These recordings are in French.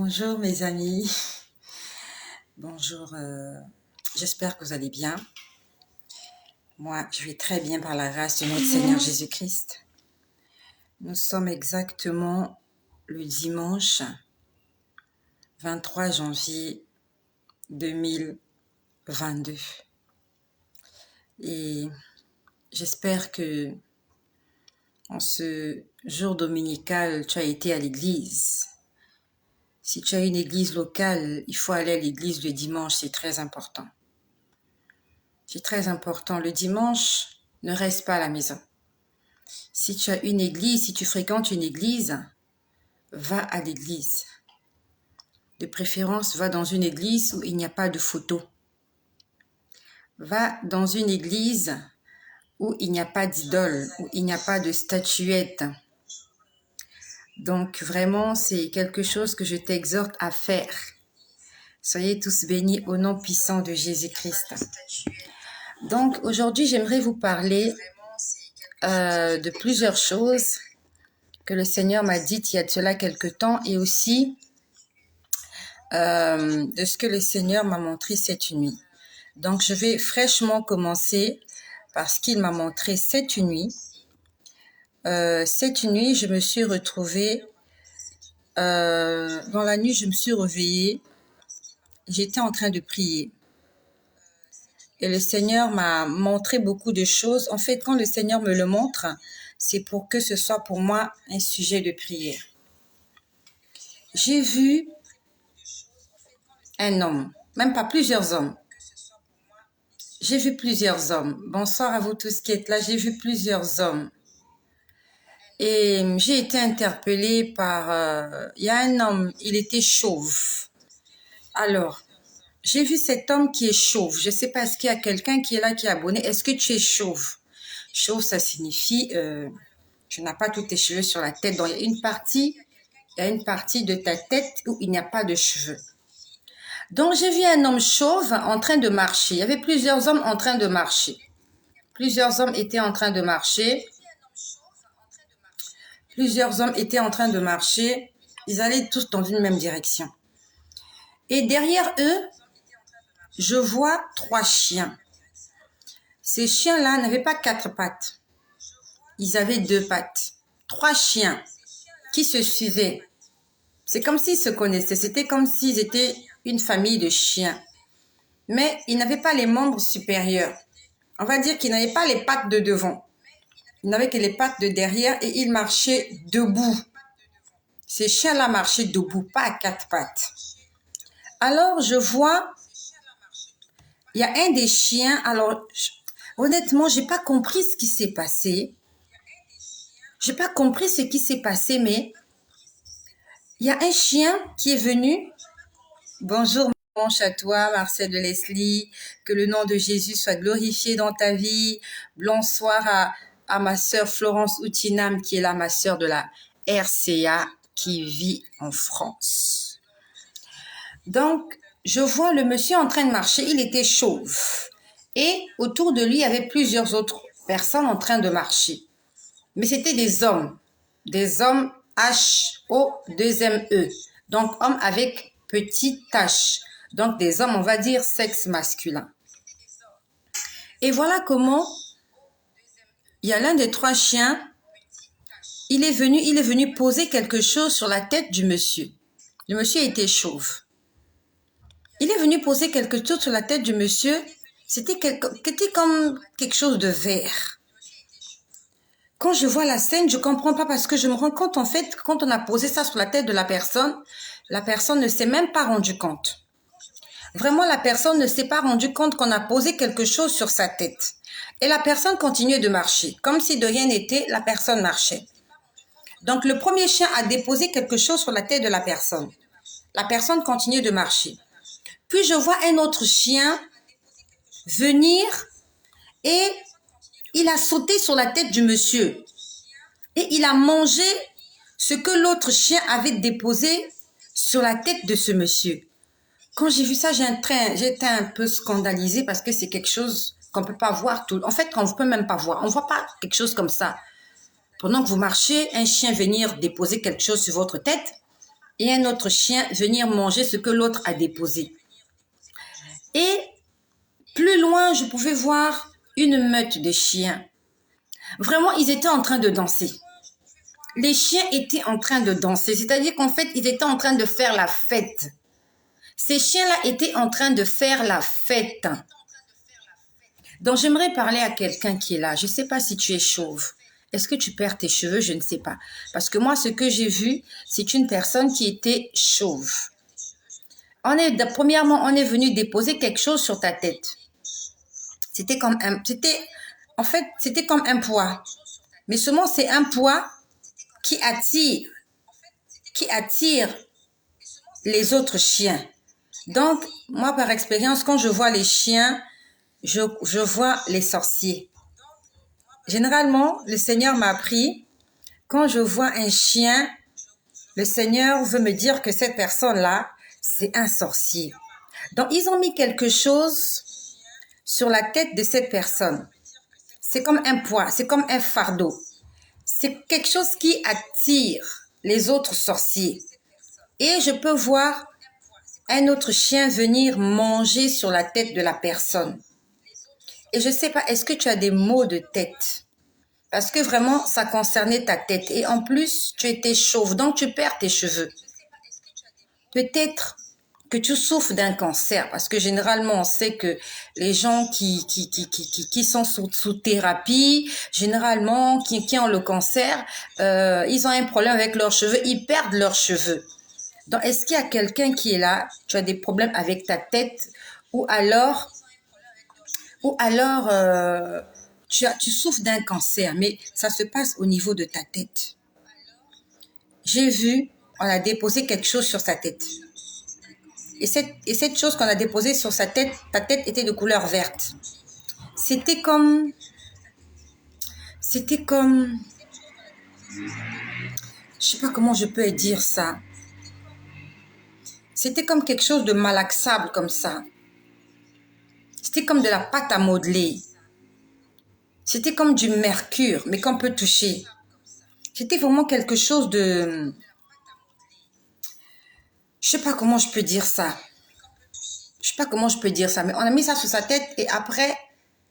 Bonjour mes amis, bonjour, j'espère que vous allez bien. Moi, je vais très bien par la grâce de notre Seigneur Jésus-Christ. Nous sommes exactement le dimanche 23 janvier 2022. Et j'espère que en ce jour dominical, tu as été à l'église. Si tu as une église locale, il faut aller à l'église le dimanche, c'est très important. C'est très important. Le dimanche, ne reste pas à la maison. Si tu as une église, si tu fréquentes une église, va à l'église. De préférence, va dans une église où il n'y a pas de photos. Va dans une église où il n'y a pas d'idole, où il n'y a pas de statuettes. Donc vraiment, c'est quelque chose que je t'exhorte à faire. Soyez tous bénis au nom puissant de Jésus-Christ. Donc aujourd'hui, j'aimerais vous parler de plusieurs choses que le Seigneur m'a dites il y a de cela quelque temps et aussi de ce que le Seigneur m'a montré cette nuit. Donc je vais fraîchement commencer parce qu'il m'a montré cette nuit. Cette nuit, je me suis retrouvée, dans la nuit, je me suis réveillée, j'étais en train de prier. Et le Seigneur m'a montré beaucoup de choses. En fait, quand le Seigneur me le montre, c'est pour que ce soit pour moi un sujet de prière. J'ai vu un homme, même pas plusieurs hommes. J'ai vu plusieurs hommes. Bonsoir à vous tous qui êtes là. J'ai vu plusieurs hommes. Et j'ai été interpellée par... il y a un homme, il était chauve. Alors, j'ai vu cet homme qui est chauve. Je ne sais pas, est-ce qu'il y a quelqu'un qui est là, qui est abonné? Est-ce que tu es chauve? Chauve, ça signifie tu n'as pas tous tes cheveux sur la tête. Donc, il y a une partie de ta tête où il n'y a pas de cheveux. Donc, j'ai vu un homme chauve en train de marcher. Il y avait plusieurs hommes en train de marcher. Plusieurs hommes étaient en train de marcher. Plusieurs hommes étaient en train de marcher. Ils allaient tous dans une même direction. Et derrière eux, je vois 3 chiens. Ces chiens-là n'avaient pas 4 pattes. Ils avaient 2 pattes. 3 chiens qui se suivaient. C'est comme s'ils se connaissaient. C'était comme s'ils étaient une famille de chiens. Mais ils n'avaient pas les membres supérieurs. On va dire qu'ils n'avaient pas les pattes de devant. Ils n'avaient que les pattes de derrière et ils marchaient debout. Ces chiens-là marchaient debout, pas à 4 pattes. Alors, je vois, il y a un des chiens. Alors, honnêtement, j'ai pas compris ce qui s'est passé. J'ai pas compris ce qui s'est passé, mais il y a un chien qui est venu. Bonjour, mon chatois, Marcel de Leslie. Que le nom de Jésus soit glorifié dans ta vie. Bonsoir à ma sœur Florence Outinam, qui est là, ma sœur de la RCA, qui vit en France. Donc, je vois le monsieur en train de marcher. Il était chauve. Et autour de lui, il y avait plusieurs autres personnes en train de marcher. Mais c'était des hommes. Des hommes H-O-2-M-E. Donc, hommes avec petite tache. Donc, des hommes, on va dire, sexe masculin. Et voilà comment il y a l'un des 3 chiens. Il est venu poser quelque chose sur la tête du monsieur. Le monsieur était chauve. Il est venu poser quelque chose sur la tête du monsieur. C'était comme quelque chose de vert. Quand je vois la scène, je ne comprends pas parce que je me rends compte, en fait, quand on a posé ça sur la tête de la personne ne s'est même pas rendu compte. Vraiment, la personne ne s'est pas rendu compte qu'on a posé quelque chose sur sa tête. Et la personne continuait de marcher. Comme si de rien n'était, la personne marchait. Donc, le premier chien a déposé quelque chose sur la tête de la personne. La personne continuait de marcher. Puis, je vois un autre chien venir et il a sauté sur la tête du monsieur. Et il a mangé ce que l'autre chien avait déposé sur la tête de ce monsieur. Quand j'ai vu ça, j'étais un peu scandalisée parce que c'est quelque chose qu'on ne peut pas voir tout. En fait, qu'on ne peut même pas voir. On ne voit pas quelque chose comme ça. Pendant que vous marchez, un chien venir déposer quelque chose sur votre tête. et un autre chien venir manger ce que l'autre a déposé. Et plus loin, je pouvais voir une meute de chiens. Vraiment, ils étaient en train de danser. Les chiens étaient en train de danser, c'est-à-dire qu'en fait, ils étaient en train de faire la fête. Ces chiens-là étaient en train de faire la fête. Donc, j'aimerais parler à quelqu'un qui est là. Je ne sais pas si tu es chauve. Est-ce que tu perds tes cheveux? Je ne sais pas. Parce que moi, ce que j'ai vu, c'est une personne qui était chauve. Premièrement, on est venu déposer quelque chose sur ta tête. C'était comme un poids. Mais seulement, c'est un poids qui attire les autres chiens. Donc, moi, par expérience, quand je vois les chiens, je vois les sorciers. Généralement, le Seigneur m'a appris, quand je vois un chien, le Seigneur veut me dire que cette personne-là, c'est un sorcier. Donc, ils ont mis quelque chose sur la tête de cette personne. C'est comme un poids, c'est comme un fardeau. C'est quelque chose qui attire les autres sorciers. Et je peux voir un autre chien venir manger sur la tête de la personne. Et je ne sais pas, est-ce que tu as des maux de tête? Parce que vraiment, ça concernait ta tête. Et en plus, tu étais chauve, donc tu perds tes cheveux. Peut-être que tu souffres d'un cancer, parce que généralement, on sait que les gens qui sont sous thérapie, généralement, qui ont le cancer, ils ont un problème avec leurs cheveux, ils perdent leurs cheveux. Donc, est-ce qu'il y a quelqu'un qui est là, tu as des problèmes avec ta tête, ou alors tu souffres d'un cancer, mais ça se passe au niveau de ta tête. J'ai vu, on a déposé quelque chose sur sa tête. Et cette chose qu'on a déposée sur sa tête, ta tête était de couleur verte. C'était comme, je sais pas comment je peux dire ça. C'était comme quelque chose de malaxable comme ça. C'était comme de la pâte à modeler. C'était comme du mercure, mais qu'on peut toucher. C'était vraiment quelque chose de... Je sais pas comment je peux dire ça. Je sais pas comment je peux dire ça, mais on a mis ça sur sa tête et après,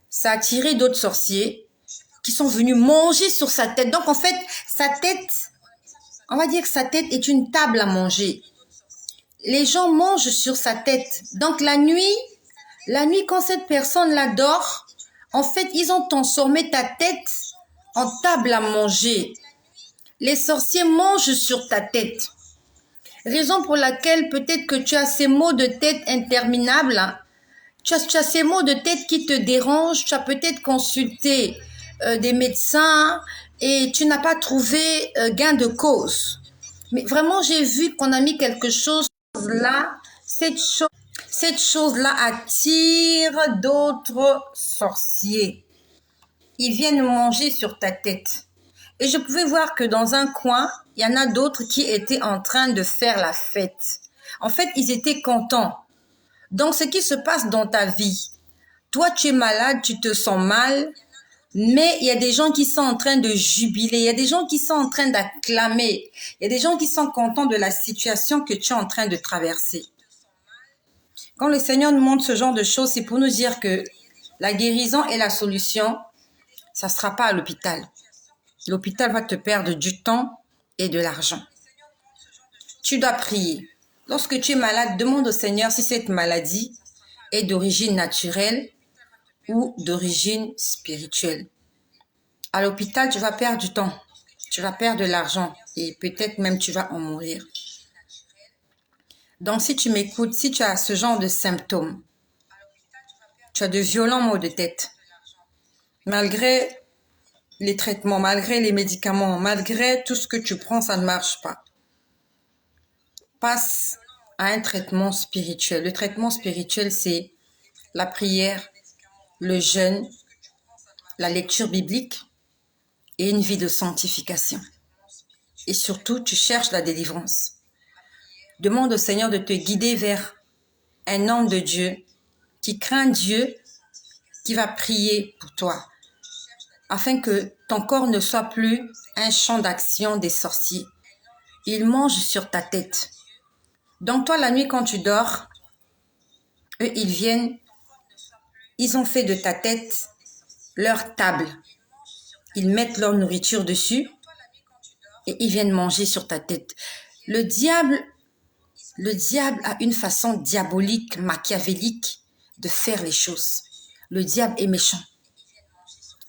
ça a attiré d'autres sorciers qui sont venus manger sur sa tête. Donc en fait, sa tête, on va dire que sa tête est une table à manger. Les gens mangent sur sa tête. Donc la nuit, quand cette personne-là dort, en fait, ils ont transformé ta tête en table à manger. Les sorciers mangent sur ta tête. Raison pour laquelle peut-être que tu as ces maux de tête interminables. Tu as ces maux de tête qui te dérangent. Tu as peut-être consulté des médecins et tu n'as pas trouvé gain de cause. Mais vraiment, j'ai vu qu'on a mis quelque chose là. Cette chose-là attire d'autres sorciers. Ils viennent manger sur ta tête. Et je pouvais voir que dans un coin, il y en a d'autres qui étaient en train de faire la fête. En fait, ils étaient contents. Donc, ce qui se passe dans ta vie, toi, tu es malade, tu te sens mal, mais il y a des gens qui sont en train de jubiler, il y a des gens qui sont en train d'acclamer, il y a des gens qui sont contents de la situation que tu es en train de traverser. Quand le Seigneur nous montre ce genre de choses, c'est pour nous dire que la guérison et la solution, ça ne sera pas à l'hôpital. L'hôpital va te perdre du temps et de l'argent. Tu dois prier. Lorsque tu es malade, demande au Seigneur si cette maladie est d'origine naturelle ou d'origine spirituelle. À l'hôpital, tu vas perdre du temps, tu vas perdre de l'argent et peut-être même tu vas en mourir. Donc, si tu m'écoutes, si tu as ce genre de symptômes, tu as de violents maux de tête, malgré les traitements, malgré les médicaments, malgré tout ce que tu prends, ça ne marche pas. Passe à un traitement spirituel. Le traitement spirituel, c'est la prière, le jeûne, la lecture biblique et une vie de sanctification. Et surtout, tu cherches la délivrance. Demande au Seigneur de te guider vers un homme de Dieu qui craint Dieu, qui va prier pour toi, afin que ton corps ne soit plus un champ d'action des sorciers. Ils mangent sur ta tête. Donc toi, la nuit, quand tu dors, eux, ils viennent, ils ont fait de ta tête leur table. Ils mettent leur nourriture dessus et ils viennent manger sur ta tête. Le diable a une façon diabolique, machiavélique de faire les choses. Le diable est méchant.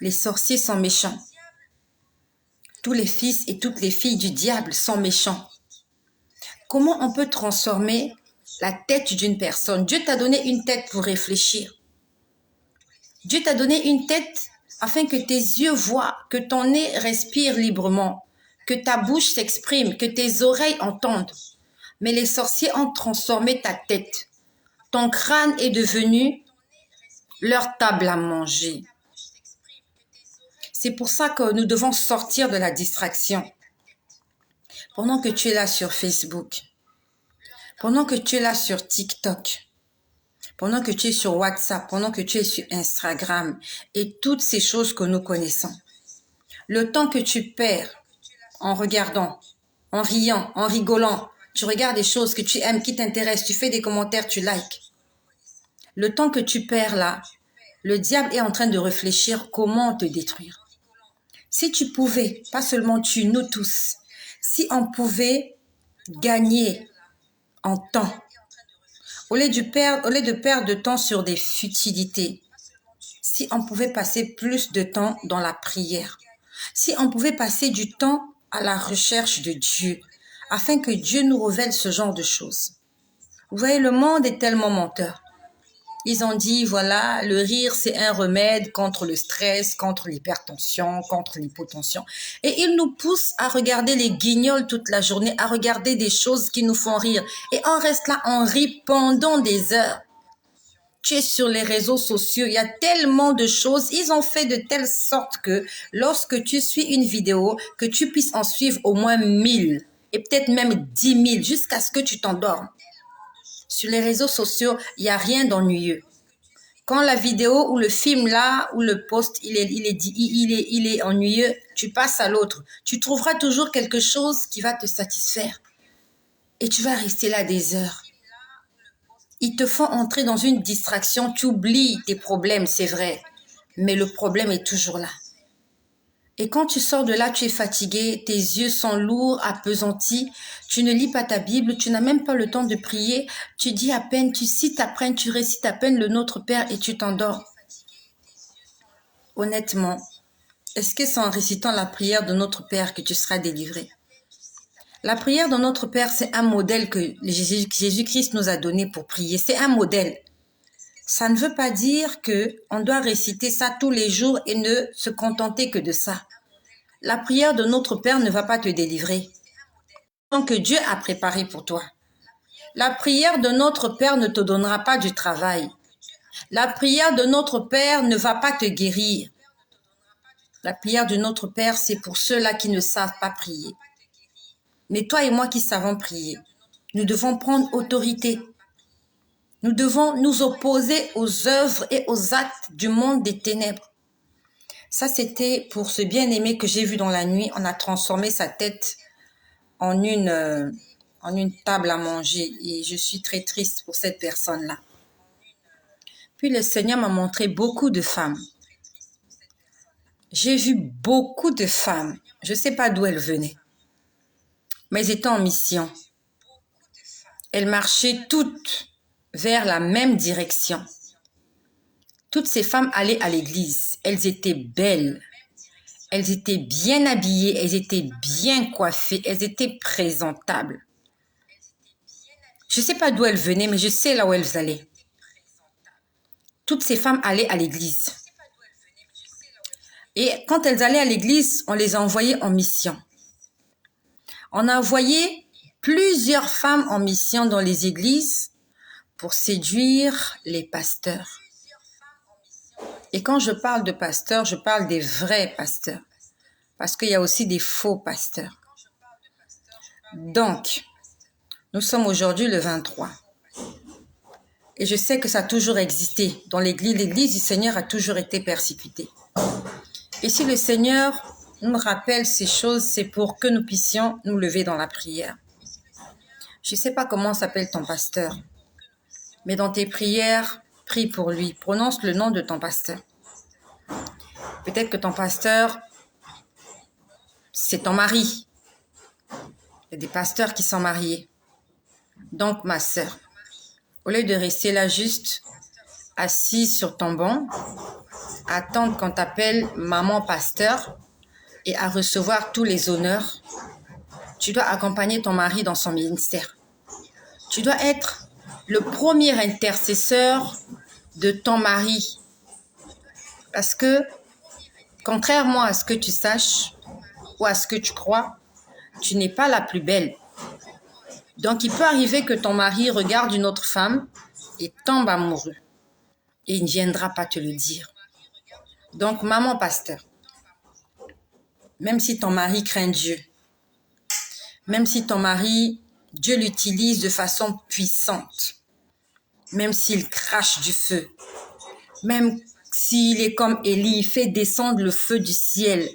Les sorciers sont méchants. Tous les fils et toutes les filles du diable sont méchants. Comment on peut transformer la tête d'une personne? Dieu t'a donné une tête pour réfléchir. Dieu t'a donné une tête afin que tes yeux voient, que ton nez respire librement, que ta bouche s'exprime, que tes oreilles entendent. Mais les sorciers ont transformé ta tête. Ton crâne est devenu leur table à manger. C'est pour ça que nous devons sortir de la distraction. Pendant que tu es là sur Facebook, pendant que tu es là sur TikTok, pendant que tu es sur WhatsApp, pendant que tu es sur Instagram et toutes ces choses que nous connaissons, le temps que tu perds en regardant, en riant, en rigolant, tu regardes des choses que tu aimes, qui t'intéressent, tu fais des commentaires, tu likes. Le temps que tu perds là, le diable est en train de réfléchir comment te détruire. Si tu pouvais, pas seulement tu, nous tous, si on pouvait gagner en temps, au lieu de perdre de temps sur des futilités, si on pouvait passer plus de temps dans la prière, si on pouvait passer du temps à la recherche de Dieu, afin que Dieu nous révèle ce genre de choses. Vous voyez, le monde est tellement menteur. Ils ont dit, voilà, le rire, c'est un remède contre le stress, contre l'hypertension, contre l'hypotension. Et ils nous poussent à regarder les guignols toute la journée, à regarder des choses qui nous font rire. Et on reste là, on rit pendant des heures. Tu es sur les réseaux sociaux, il y a tellement de choses. Ils ont fait de telle sorte que lorsque tu suis une vidéo, que tu puisses en suivre au moins 1000 et peut-être même 10 000 jusqu'à ce que tu t'endormes. Sur les réseaux sociaux, il n'y a rien d'ennuyeux. Quand la vidéo ou le film là, ou le post, il est ennuyeux, tu passes à l'autre. Tu trouveras toujours quelque chose qui va te satisfaire. Et tu vas rester là des heures. Ils te font entrer dans une distraction, tu oublies tes problèmes, c'est vrai. Mais le problème est toujours là. Et quand tu sors de là, tu es fatigué, tes yeux sont lourds, appesantis, tu ne lis pas ta Bible, tu n'as même pas le temps de prier, tu dis à peine, tu cites à peine, tu récites à peine le Notre Père et tu t'endors. Honnêtement, est-ce que c'est en récitant la prière de Notre Père que tu seras délivré? La prière de Notre Père, c'est un modèle que Jésus-Christ nous a donné pour prier. C'est un modèle. Ça ne veut pas dire qu'on doit réciter ça tous les jours et ne se contenter que de ça. La prière de Notre Père ne va pas te délivrer. Que Dieu a préparé pour toi. La prière de Notre Père ne te donnera pas du travail. La prière de Notre Père ne va pas te guérir. La prière de Notre Père, c'est pour ceux-là qui ne savent pas prier. Mais toi et moi qui savons prier, nous devons prendre autorité. Nous devons nous opposer aux œuvres et aux actes du monde des ténèbres. Ça, c'était pour ce bien-aimé que j'ai vu dans la nuit. On a transformé sa tête en une table à manger. Et je suis très triste pour cette personne-là. Puis le Seigneur m'a montré beaucoup de femmes. J'ai vu beaucoup de femmes. Je ne sais pas d'où elles venaient. Mais elles étaient en mission. Elles marchaient toutes vers la même direction. Toutes ces femmes allaient à l'église. Elles étaient belles. Elles étaient bien habillées. Elles étaient bien coiffées. Elles étaient présentables. Je ne sais pas d'où elles venaient, mais je sais là où elles allaient. Toutes ces femmes allaient à l'église. Et quand elles allaient à l'église, on les a envoyées en mission. On a envoyé plusieurs femmes en mission dans les églises pour séduire les pasteurs. Et quand je parle de pasteurs, je parle des vrais pasteurs. Parce qu'il y a aussi des faux pasteurs. Donc, nous sommes aujourd'hui le 23. Et je sais que ça a toujours existé. Dans l'église du Seigneur a toujours été persécutée. Et si le Seigneur nous rappelle ces choses, c'est pour que nous puissions nous lever dans la prière. Je ne sais pas comment s'appelle ton pasteur, mais dans tes prières, prie pour lui. Prononce le nom de ton pasteur. Peut-être que ton pasteur, c'est ton mari. Il y a des pasteurs qui sont mariés. Donc, ma sœur, au lieu de rester là juste assise sur ton banc, attendre qu'on t'appelle maman pasteur et à recevoir tous les honneurs, tu dois accompagner ton mari dans son ministère. Tu dois être le premier intercesseur de ton mari. Parce que, contrairement à ce que tu saches ou à ce que tu crois, tu n'es pas la plus belle. Donc, il peut arriver que ton mari regarde une autre femme et tombe amoureux. Et il ne viendra pas te le dire. Donc, maman pasteur, même si ton mari craint Dieu, même si ton mari, Dieu l'utilise de façon puissante, même s'il crache du feu, même s'il est comme Élie, il fait descendre le feu du ciel,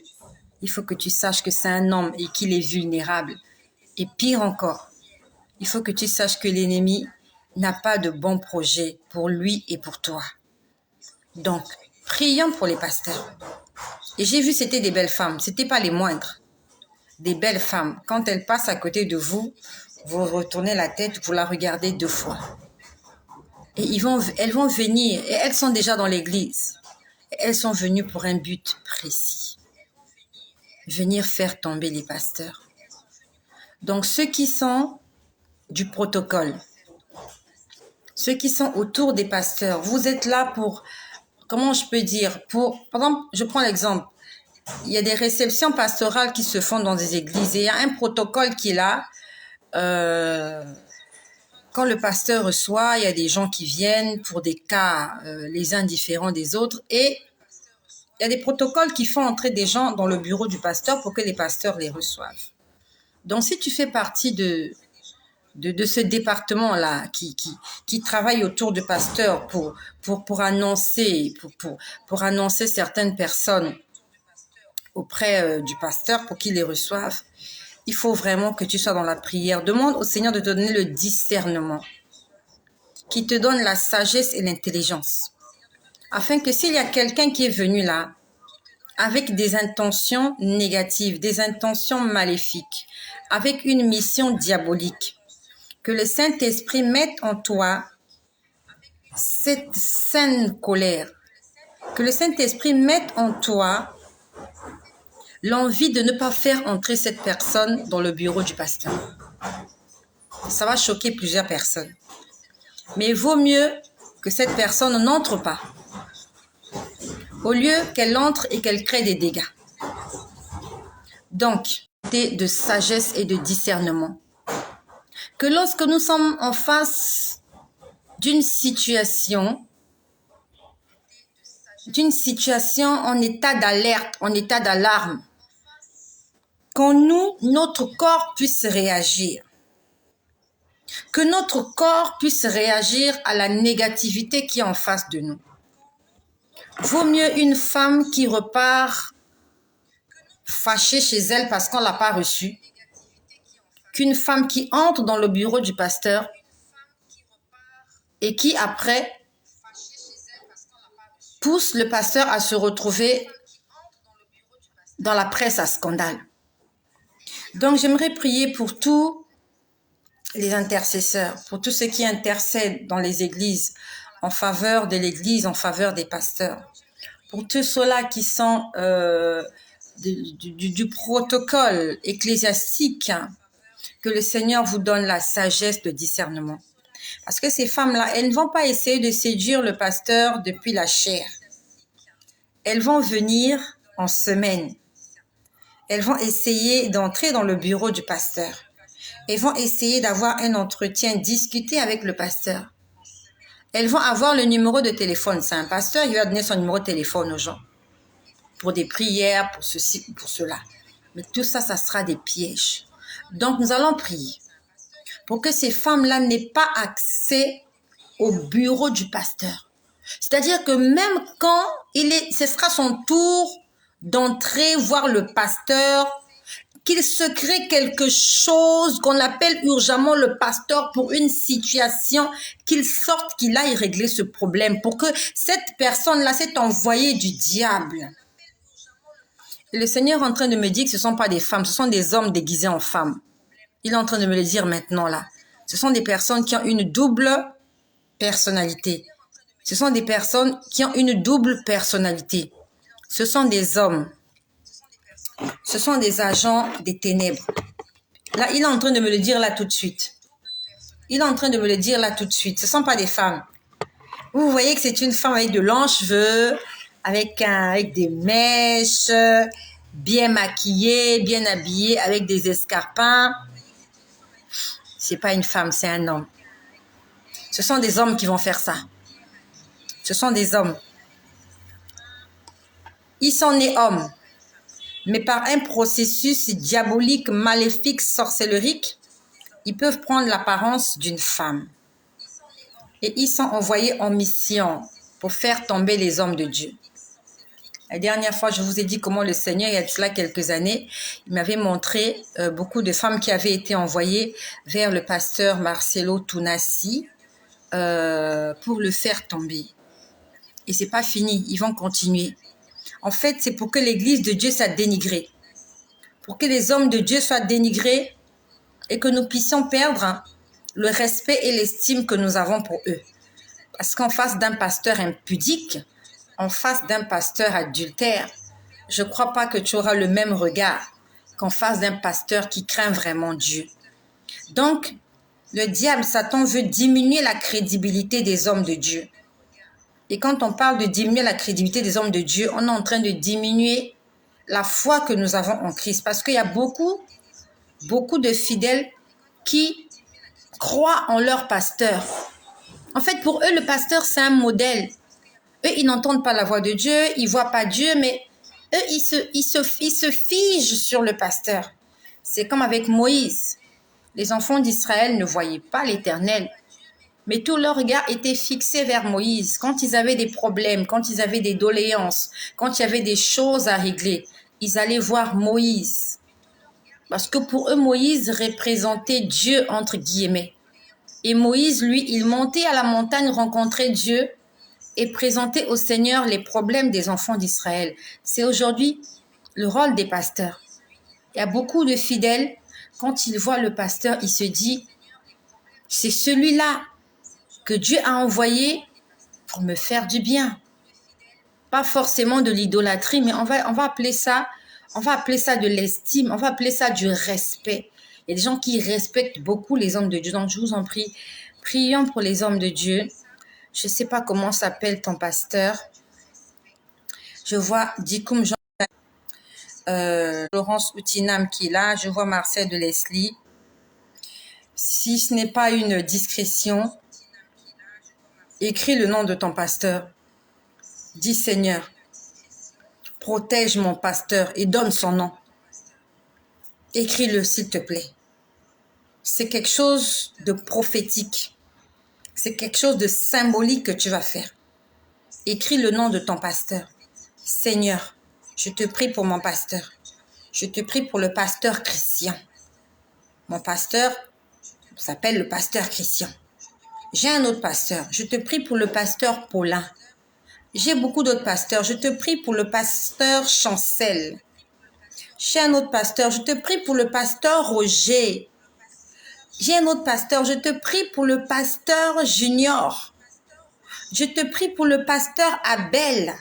il faut que tu saches que c'est un homme et qu'il est vulnérable. Et pire encore, il faut que tu saches que l'ennemi n'a pas de bons projets pour lui et pour toi. Donc, prions pour les pasteurs. Et j'ai vu, c'était des belles femmes, c'était pas les moindres. Des belles femmes. Quand elles passent à côté de vous, vous retournez la tête, vous la regardez 2 fois. Et elles vont venir, et elles sont déjà dans l'église. Elles sont venues pour un but précis. Venir faire tomber les pasteurs. Donc, ceux qui sont du protocole, ceux qui sont autour des pasteurs, vous êtes là pour, comment je peux dire, par exemple, je prends l'exemple, il y a des réceptions pastorales qui se font dans des églises et il y a un protocole qui est là. Quand le pasteur reçoit, il y a des gens qui viennent pour des cas les uns différents des autres et il y a des protocoles qui font entrer des gens dans le bureau du pasteur pour que les pasteurs les reçoivent. Donc, si tu fais partie de ce département-là qui travaille autour du pasteur pour annoncer certaines personnes auprès du pasteur pour qu'il les reçoive, il faut vraiment que tu sois dans la prière. Demande au Seigneur de te donner le discernement, qui te donne la sagesse et l'intelligence, afin que s'il y a quelqu'un qui est venu là avec des intentions négatives, des intentions maléfiques, avec une mission diabolique, que le Saint-Esprit mette en toi cette saine colère, que le Saint-Esprit mette en toi l'envie de ne pas faire entrer cette personne dans le bureau du pasteur. Ça va choquer plusieurs personnes. Mais il vaut mieux que cette personne n'entre pas, au lieu qu'elle entre et qu'elle crée des dégâts. Donc, de sagesse et de discernement. Que lorsque nous sommes en face d'une situation en état d'alerte, en état d'alarme, notre corps puisse réagir. Que notre corps puisse réagir à la négativité qui est en face de nous. Vaut mieux une femme qui repart fâchée chez elle parce qu'on ne l'a pas reçue, qu'une femme qui entre dans le bureau du pasteur et qui, après, pousse le pasteur à se retrouver dans la presse à scandale. Donc, j'aimerais prier pour tous les intercesseurs, pour tous ceux qui intercèdent dans les églises, en faveur de l'église, en faveur des pasteurs. Pour tous ceux-là qui sont du protocole ecclésiastique, que le Seigneur vous donne la sagesse de discernement. Parce que ces femmes-là, elles ne vont pas essayer de séduire le pasteur depuis la chair. Elles vont venir en semaine. Elles vont essayer d'entrer dans le bureau du pasteur. Elles vont essayer d'avoir un entretien, discuter avec le pasteur. Elles vont avoir le numéro de téléphone. C'est un pasteur, il va donner son numéro de téléphone aux gens. Pour des prières, pour ceci, pour cela. Mais tout ça, ça sera des pièges. Donc, nous allons prier pour que ces femmes-là n'aient pas accès au bureau du pasteur. C'est-à-dire que même quand ce sera son tour d'entrer voir le pasteur, qu'il se crée quelque chose qu'on appelle urgemment le pasteur pour une situation, qu'il sorte, qu'il aille régler ce problème pour que cette personne-là, cet envoyé du diable. Et le Seigneur est en train de me dire que ce ne sont pas des femmes, ce sont des hommes déguisés en femmes. Il est en train de me le dire maintenant là. Ce sont des personnes qui ont une double personnalité. Ce sont des personnes qui ont une double personnalité. Ce sont des hommes. Ce sont des agents des ténèbres. Là, il est en train de me le dire là tout de suite. Il est en train de me le dire là tout de suite. Ce ne sont pas des femmes. Vous voyez que c'est une femme avec de longs cheveux, avec des mèches, bien maquillée, bien habillée, avec des escarpins. C'est pas une femme, c'est un homme. Ce sont des hommes qui vont faire ça. Ce sont des hommes. Ils sont nés hommes. Mais par un processus diabolique, maléfique, sorcellerique, ils peuvent prendre l'apparence d'une femme. Et ils sont envoyés en mission pour faire tomber les hommes de Dieu. La dernière fois, je vous ai dit comment le Seigneur, il y a de cela quelques années, il m'avait montré beaucoup de femmes qui avaient été envoyées vers le pasteur Marcelo Tunasi pour le faire tomber. Et c'est pas fini, ils vont continuer. En fait, c'est pour que l'église de Dieu soit dénigrée. Pour que les hommes de Dieu soient dénigrés et que nous puissions perdre le respect et l'estime que nous avons pour eux. Parce qu'en face d'un pasteur impudique, en face d'un pasteur adultère, je ne crois pas que tu auras le même regard qu'en face d'un pasteur qui craint vraiment Dieu. Donc, le diable, Satan, veut diminuer la crédibilité des hommes de Dieu. Et quand on parle de diminuer la crédibilité des hommes de Dieu, on est en train de diminuer la foi que nous avons en Christ. Parce qu'il y a beaucoup de fidèles qui croient en leur pasteur. En fait, pour eux, le pasteur, c'est un modèle. Eux, ils n'entendent pas la voix de Dieu, ils ne voient pas Dieu, mais eux, ils se figent sur le pasteur. C'est comme avec Moïse. Les enfants d'Israël ne voyaient pas l'Éternel, mais tout leur regard était fixé vers Moïse. Quand ils avaient des problèmes, quand ils avaient des doléances, quand il y avait des choses à régler, ils allaient voir Moïse. Parce que pour eux, Moïse représentait Dieu, entre guillemets. Et Moïse, lui, il montait à la montagne rencontrer Dieu et présenter au Seigneur les problèmes des enfants d'Israël. C'est aujourd'hui le rôle des pasteurs. Il y a beaucoup de fidèles, quand ils voient le pasteur, ils se disent, c'est celui-là que Dieu a envoyé pour me faire du bien. Pas forcément de l'idolâtrie, mais on va appeler ça de l'estime, on va appeler ça du respect. Il y a des gens qui respectent beaucoup les hommes de Dieu. Donc, je vous en prie, prions pour les hommes de Dieu. Je ne sais pas comment s'appelle ton pasteur. Je vois Dikoum Jean, Laurence Outinam qui est là. Je vois Marcel de Leslie. Si ce n'est pas une discrétion, écris le nom de ton pasteur. Dis Seigneur, protège mon pasteur et donne son nom. Écris-le s'il te plaît. C'est quelque chose de prophétique. C'est quelque chose de symbolique que tu vas faire. Écris le nom de ton pasteur. Seigneur, je te prie pour mon pasteur. Je te prie pour le pasteur Christian. Mon pasteur s'appelle le pasteur Christian. J'ai un autre pasteur. Je te prie pour le pasteur Paulin. J'ai beaucoup d'autres pasteurs. Je te prie pour le pasteur Chancel. J'ai un autre pasteur. Je te prie pour le pasteur Roger. J'ai un autre pasteur. Je te prie pour le pasteur Junior. Je te prie pour le pasteur Abel.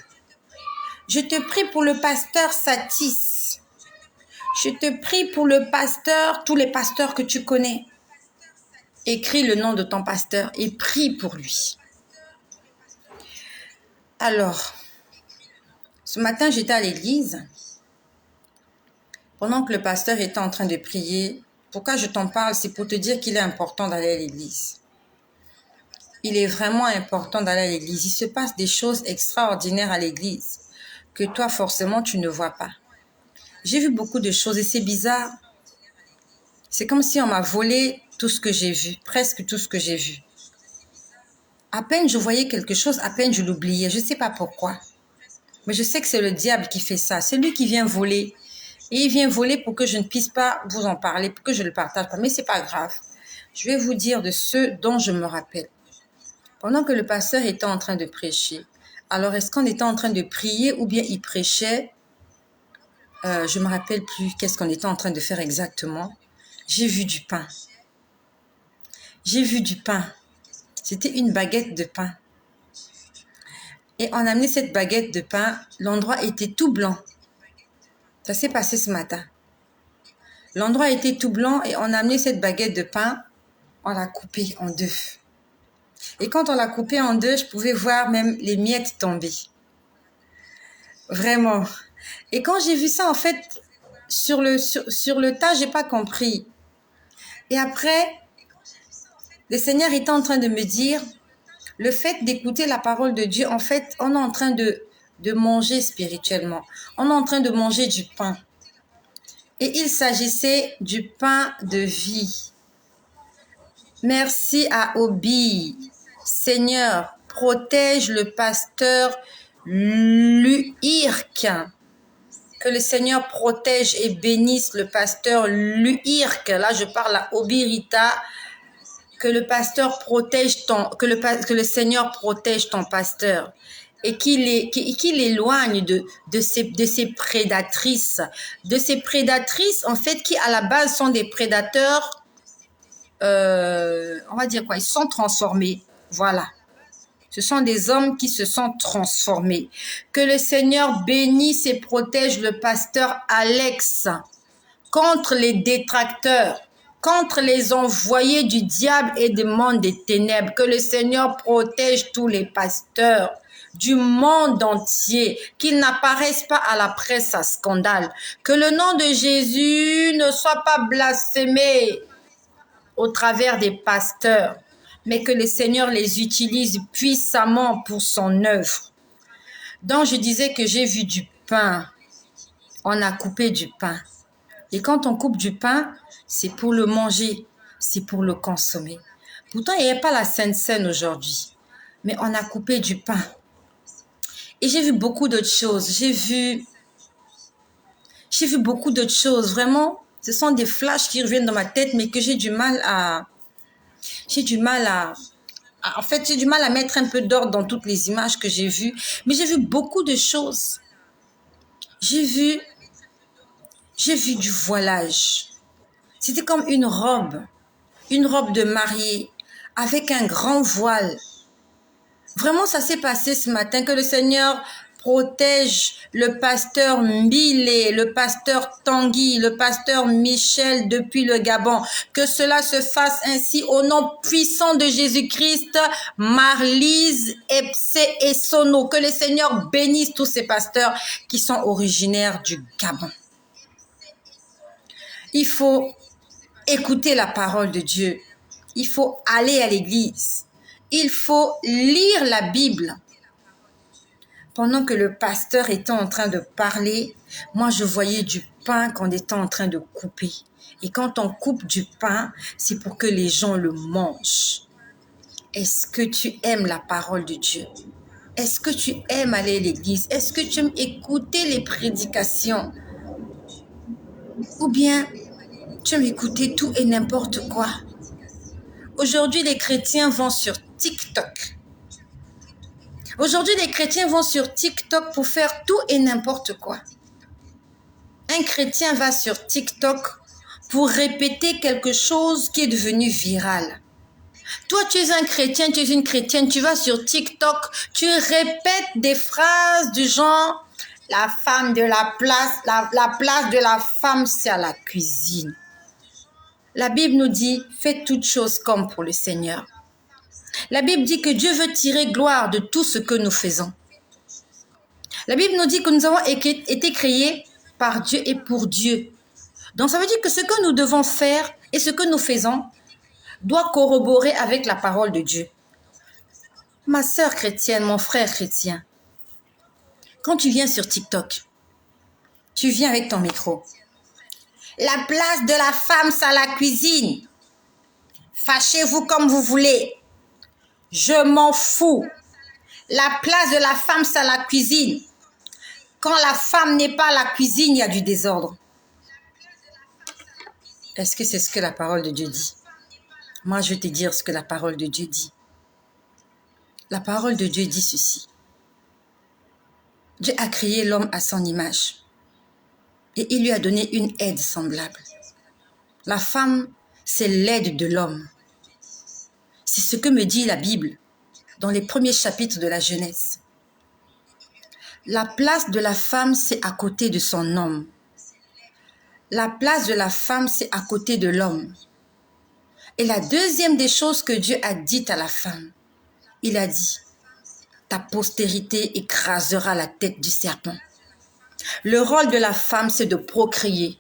Je te prie pour le pasteur Satis. Je te prie pour le pasteur, tous les pasteurs que tu connais. Écris le nom de ton pasteur et prie pour lui. Alors, ce matin, j'étais à l'église. Pendant que le pasteur était en train de prier, pourquoi je t'en parle, c'est pour te dire qu'il est important d'aller à l'église. Il est vraiment important d'aller à l'église. Il se passe des choses extraordinaires à l'église que toi, forcément, tu ne vois pas. J'ai vu beaucoup de choses et c'est bizarre. C'est comme si on m'a volé tout ce que j'ai vu, presque tout ce que j'ai vu. À peine je voyais quelque chose, à peine je l'oubliais. Je ne sais pas pourquoi. Mais je sais que c'est le diable qui fait ça. C'est lui qui vient voler. Et il vient voler pour que je ne puisse pas vous en parler, pour que je ne le partage pas. Mais c'est pas grave. Je vais vous dire de ceux dont je me rappelle. Pendant que le pasteur était en train de prêcher, alors est-ce qu'on était en train de prier ou bien il prêchait? Je ne me rappelle plus qu'est-ce qu'on était en train de faire exactement. J'ai vu du pain. J'ai vu du pain. C'était une baguette de pain. Et on a amené cette baguette de pain. L'endroit était tout blanc. Ça s'est passé ce matin. L'endroit était tout blanc et on a amené cette baguette de pain. On l'a coupée en deux. Et quand on l'a coupée en deux, je pouvais voir même les miettes tomber. Vraiment. Et quand j'ai vu ça, en fait, sur le tas, j'ai pas compris. Et après, le Seigneur était en train de me dire, le fait d'écouter la parole de Dieu, en fait, on est en train de manger spirituellement. On est en train de manger du pain. Et il s'agissait du pain de vie. Merci à Obi. Seigneur, protège le pasteur Luhirk. Que le Seigneur protège et bénisse le pasteur Luhirk. Là, je parle à Obi Rita. Que le pasteur protège que le Seigneur protège ton pasteur et qu'il éloigne de ces prédatrices. De ces prédatrices, en fait, qui à la base sont des prédateurs, on va dire quoi, ils sont transformés. Voilà. Ce sont des hommes qui se sont transformés. Que le Seigneur bénisse et protège le pasteur Alex contre les détracteurs, contre les envoyés du diable et du monde des ténèbres. Que le Seigneur protège tous les pasteurs du monde entier, qu'ils n'apparaissent pas à la presse à scandale. Que le nom de Jésus ne soit pas blasphémé au travers des pasteurs, mais que le Seigneur les utilise puissamment pour son œuvre. Donc je disais que j'ai vu du pain. On a coupé du pain. Et quand on coupe du pain, c'est pour le manger, c'est pour le consommer. Pourtant, il n'y a pas la Sainte Seine aujourd'hui, mais on a coupé du pain. Et j'ai vu beaucoup d'autres choses. J'ai vu beaucoup d'autres choses. Vraiment, ce sont des flashs qui reviennent dans ma tête, mais que j'ai du mal à mettre un peu d'ordre dans toutes les images que j'ai vues. Mais j'ai vu beaucoup de choses. J'ai vu du voilage. C'était comme une robe de mariée avec un grand voile. Vraiment, ça s'est passé ce matin. Que le Seigneur protège le pasteur Mbile, le pasteur Tanguy, le pasteur Michel depuis le Gabon. Que cela se fasse ainsi au nom puissant de Jésus-Christ, Marlise, Epse et Sono. Que le Seigneur bénisse tous ces pasteurs qui sont originaires du Gabon. Il faut écouter la parole de Dieu. Il faut aller à l'église. Il faut lire la Bible. Pendant que le pasteur était en train de parler, moi je voyais du pain qu'on était en train de couper. Et quand on coupe du pain, c'est pour que les gens le mangent. Est-ce que tu aimes la parole de Dieu? Est-ce que tu aimes aller à l'église? Est-ce que tu aimes écouter les prédications? Ou bien tu aimes écouter tout et n'importe quoi? Aujourd'hui, les chrétiens vont sur TikTok. Aujourd'hui, les chrétiens vont sur TikTok pour faire tout et n'importe quoi. Un chrétien va sur TikTok pour répéter quelque chose qui est devenu viral. Toi, tu es un chrétien, tu es une chrétienne, tu vas sur TikTok, tu répètes des phrases du genre « La femme de la place, la place de la femme, c'est à la cuisine. » La Bible nous dit « Faites toutes choses comme pour le Seigneur. » La Bible dit que Dieu veut tirer gloire de tout ce que nous faisons. La Bible nous dit que nous avons été créés par Dieu et pour Dieu. Donc ça veut dire que ce que nous devons faire et ce que nous faisons doit corroborer avec la parole de Dieu. Ma sœur chrétienne, mon frère chrétien, quand tu viens sur TikTok, tu viens avec ton micro. La place de la femme, c'est à la cuisine. Fâchez-vous comme vous voulez. Je m'en fous. La place de la femme, c'est à la cuisine. Quand la femme n'est pas à la cuisine, il y a du désordre. Est-ce que c'est ce que la parole de Dieu dit? Moi, je vais te dire ce que la parole de Dieu dit. La parole de Dieu dit ceci. Dieu a créé l'homme à son image et il lui a donné une aide semblable. La femme, c'est l'aide de l'homme. C'est ce que me dit la Bible dans les premiers chapitres de la Genèse. La place de la femme, c'est à côté de son homme. La place de la femme, c'est à côté de l'homme. Et la deuxième des choses que Dieu a dites à la femme, il a dit, ta postérité écrasera la tête du serpent. Le rôle de la femme, c'est de procréer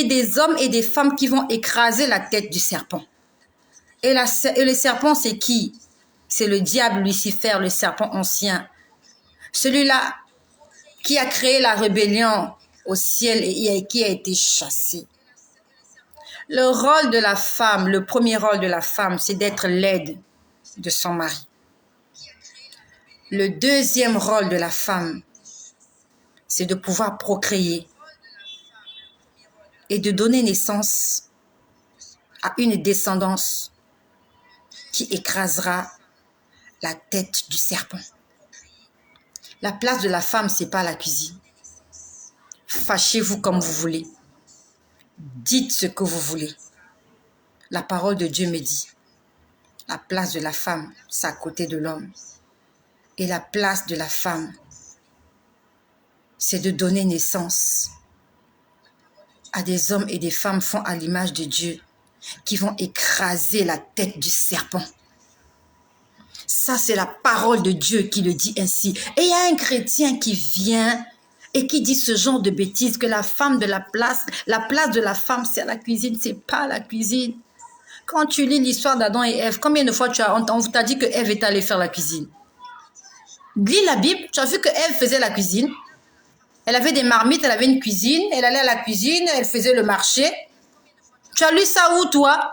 des hommes et des femmes qui vont écraser la tête du serpent. Et le serpent, c'est qui? C'est le diable Lucifer, le serpent ancien. Celui-là qui a créé la rébellion au ciel et qui a été chassé. Le rôle de la femme, le premier rôle de la femme, c'est d'être l'aide de son mari. Le deuxième rôle de la femme, c'est de pouvoir procréer et de donner naissance à une descendance qui écrasera la tête du serpent. La place de la femme, ce n'est pas la cuisine. Fâchez-vous comme vous voulez. Dites ce que vous voulez. La parole de Dieu me dit, la place de la femme, c'est à côté de l'homme. Et la place de la femme, c'est de donner naissance à des hommes et des femmes faits à l'image de Dieu qui vont écraser la tête du serpent. Ça, c'est la parole de Dieu qui le dit ainsi. Et il y a un chrétien qui vient et qui dit ce genre de bêtises, que la femme de la place de la femme, c'est à la cuisine, c'est pas la cuisine. Quand tu lis l'histoire d'Adam et Ève, combien de fois on t'a dit que Ève est allée faire la cuisine? Lis la Bible, tu as vu que Ève faisait la cuisine. Elle avait des marmites, elle avait une cuisine, elle allait à la cuisine, elle faisait le marché. Tu as lu ça où, toi?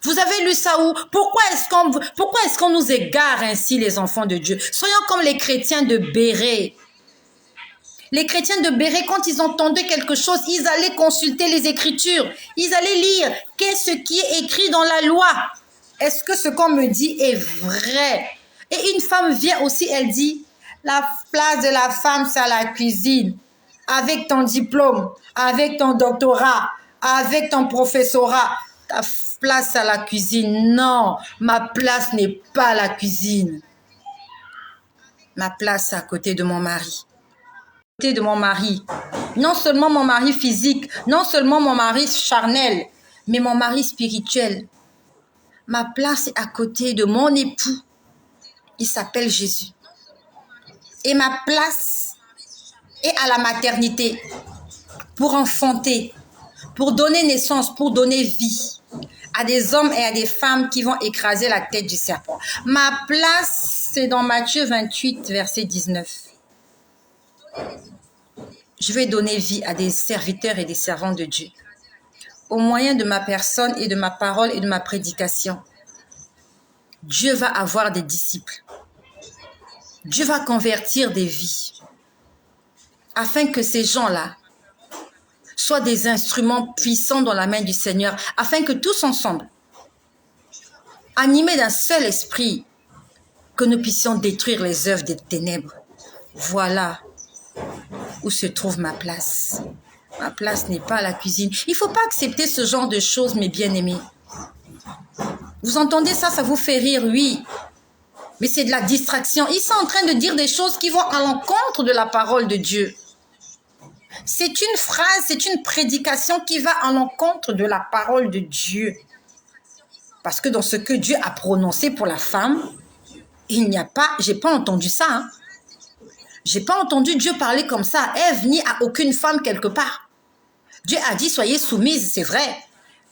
Vous avez lu ça où? Pourquoi est-ce qu'on nous égare ainsi, les enfants de Dieu? Soyons comme les chrétiens de Bérée. Les chrétiens de Bérée, quand ils entendaient quelque chose, ils allaient consulter les Écritures. Ils allaient lire qu'est-ce qui est écrit dans la loi. Est-ce que ce qu'on me dit est vrai? Et une femme vient aussi, elle dit, la place de la femme, c'est à la cuisine. Avec ton diplôme, avec ton doctorat, avec ton professorat, ta place à la cuisine. Non, ma place n'est pas à la cuisine. Ma place est à côté de mon mari. De mon mari, non seulement mon mari physique, non seulement mon mari charnel, mais mon mari spirituel. Ma place est à côté de mon époux. Il s'appelle Jésus. Et ma place est à la maternité pour enfanter, pour donner naissance, pour donner vie à des hommes et à des femmes qui vont écraser la tête du serpent. Ma place, c'est dans Matthieu 28, verset 19. Je vais donner vie à des serviteurs et des servantes de Dieu. Au moyen de ma personne et de ma parole et de ma prédication, Dieu va avoir des disciples. Dieu va convertir des vies afin que ces gens-là soient des instruments puissants dans la main du Seigneur, afin que tous ensemble, animés d'un seul esprit, que nous puissions détruire les œuvres des ténèbres. Voilà où se trouve ma place. Ma place n'est pas à la cuisine. Il ne faut pas accepter ce genre de choses, mes bien-aimés. Vous entendez ça, ça vous fait rire, oui. Mais c'est de la distraction. Ils sont en train de dire des choses qui vont à l'encontre de la parole de Dieu. C'est une phrase, c'est une prédication qui va à l'encontre de la parole de Dieu. Parce que dans ce que Dieu a prononcé pour la femme, il n'y a pas, j'ai pas entendu ça, hein. J'ai pas entendu Dieu parler comme ça à Ève ni à aucune femme quelque part. Dieu a dit soyez soumises, c'est vrai.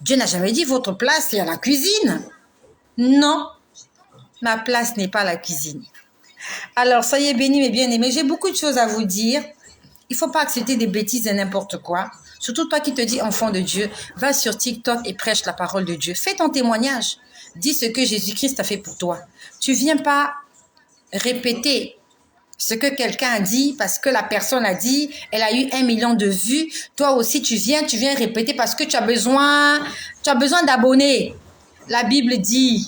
Dieu n'a jamais dit votre place est à la cuisine. Non, ma place n'est pas à la cuisine. Alors soyez bénis mes bien-aimés, j'ai beaucoup de choses à vous dire. Il ne faut pas accepter des bêtises et n'importe quoi. Surtout toi qui te dis enfant de Dieu, va sur TikTok et prêche la parole de Dieu. Fais ton témoignage. Dis ce que Jésus-Christ a fait pour toi. Tu ne viens pas répéter ce que quelqu'un a dit, parce que la personne a dit, elle a eu 1 million de vues. Toi aussi, tu viens répéter parce que tu as besoin d'abonnés. La Bible dit,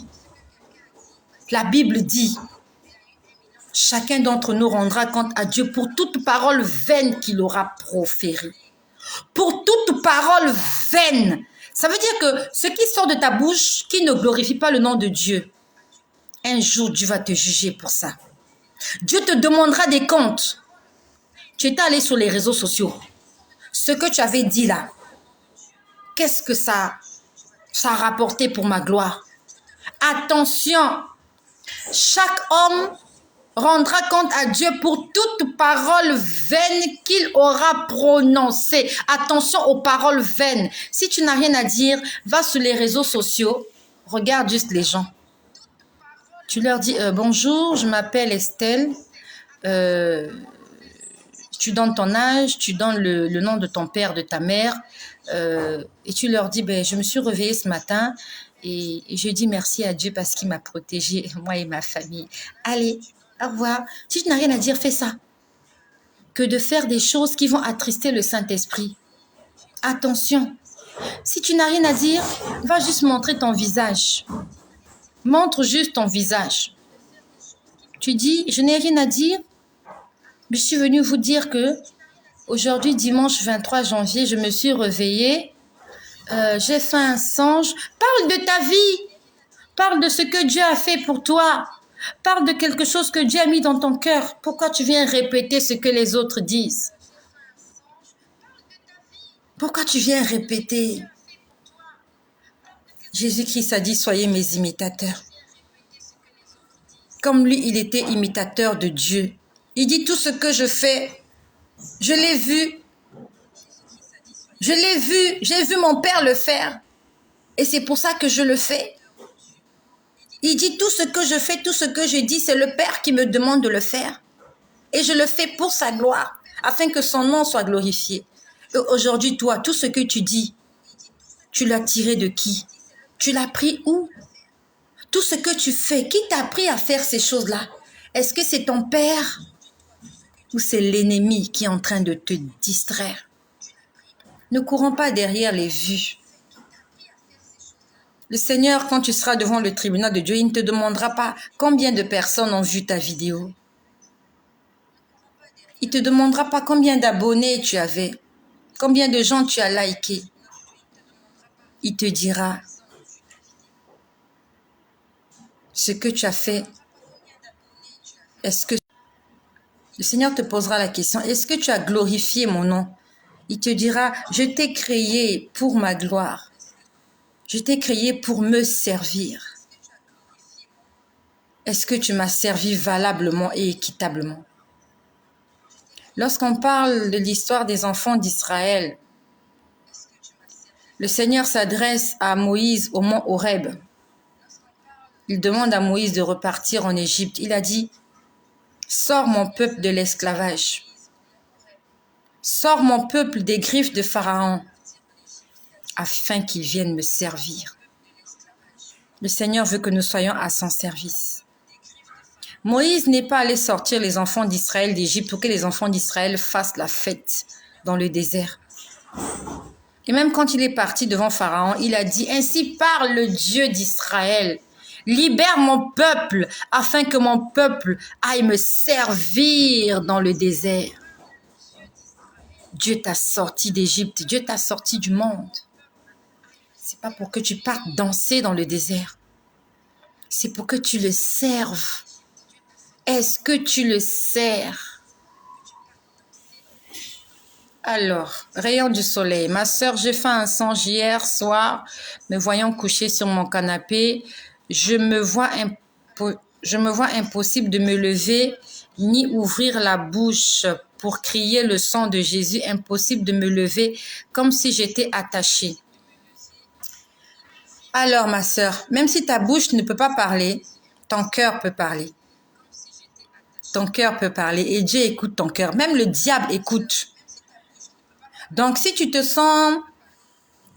chacun d'entre nous rendra compte à Dieu pour toute parole vaine qu'il aura proférée. Pour toute parole vaine. Ça veut dire que ce qui sort de ta bouche, qui ne glorifie pas le nom de Dieu, un jour Dieu va te juger pour ça. Dieu te demandera des comptes. Tu étais allé sur les réseaux sociaux. Ce que tu avais dit là, qu'est-ce que ça a rapporté pour ma gloire? Attention, chaque homme rendra compte à Dieu pour toute parole vaine qu'il aura prononcée. Attention aux paroles vaines. Si tu n'as rien à dire, va sur les réseaux sociaux, regarde juste les gens. Tu leur dis bonjour, je m'appelle Estelle. Tu donnes ton âge, tu donnes le nom de ton père, de ta mère, et tu leur dis je me suis réveillée ce matin et je dis merci à Dieu parce qu'il m'a protégée, moi et ma famille. Allez, au revoir. Si tu n'as rien à dire, fais ça. Que de faire des choses qui vont attrister le Saint-Esprit. Attention, si tu n'as rien à dire, va juste montrer ton visage. Montre juste ton visage. Tu dis, je n'ai rien à dire. Je suis venue vous dire que aujourd'hui, dimanche 23 janvier, je me suis réveillée. J'ai fait un songe. Parle de ta vie. Parle de ce que Dieu a fait pour toi. Parle de quelque chose que Dieu a mis dans ton cœur. Pourquoi tu viens répéter ce que les autres disent? Pourquoi tu viens répéter? Jésus-Christ a dit, soyez mes imitateurs. Comme lui, il était imitateur de Dieu. Il dit, tout ce que je fais, je l'ai vu. Je l'ai vu. J'ai vu mon père le faire. Et c'est pour ça que je le fais. Il dit, tout ce que je fais, tout ce que je dis, c'est le Père qui me demande de le faire. Et je le fais pour sa gloire, afin que son nom soit glorifié. Et aujourd'hui, toi, tout ce que tu dis, tu l'as tiré de qui? Tu l'as pris où? Tout ce que tu fais, qui t'a appris à faire ces choses-là? Est-ce que c'est ton père ou c'est l'ennemi qui est en train de te distraire? Ne courons pas derrière les vues. Le Seigneur, quand tu seras devant le tribunal de Dieu, il ne te demandera pas combien de personnes ont vu ta vidéo. Il ne te demandera pas combien d'abonnés tu avais, combien de gens tu as liké. Il te dira ce que tu as fait. Est-ce que le Seigneur te posera la question, est-ce que tu as glorifié mon nom? Il te dira, je t'ai créé pour ma gloire. Je t'ai créé pour me servir. Est-ce que tu m'as servi valablement et équitablement? Lorsqu'on parle de l'histoire des enfants d'Israël, le Seigneur s'adresse à Moïse au mont Horeb. Il demande à Moïse de repartir en Égypte. Il a dit, sors mon peuple de l'esclavage. Sors mon peuple des griffes de Pharaon, afin qu'il vienne me servir. Le Seigneur veut que nous soyons à son service. Moïse n'est pas allé sortir les enfants d'Israël d'Égypte pour que les enfants d'Israël fassent la fête dans le désert. Et même quand il est parti devant Pharaon, il a dit, ainsi parle le Dieu d'Israël. Libère mon peuple afin que mon peuple aille me servir dans le désert. Dieu t'a sorti d'Égypte, Dieu t'a sorti du monde. C'est pas pour que tu partes danser dans le désert. C'est pour que tu le serves. Est-ce que tu le sers? Alors, rayon du soleil. Ma sœur, j'ai fait un songe hier soir, me voyant coucher sur mon canapé. Je me vois impossible de me lever ni ouvrir la bouche pour crier le sang de Jésus. Impossible de me lever comme si j'étais attachée. Alors, ma sœur, même si ta bouche ne peut pas parler, ton cœur peut parler. Ton cœur peut parler et Dieu écoute ton cœur. Même le diable écoute. Donc, si tu te sens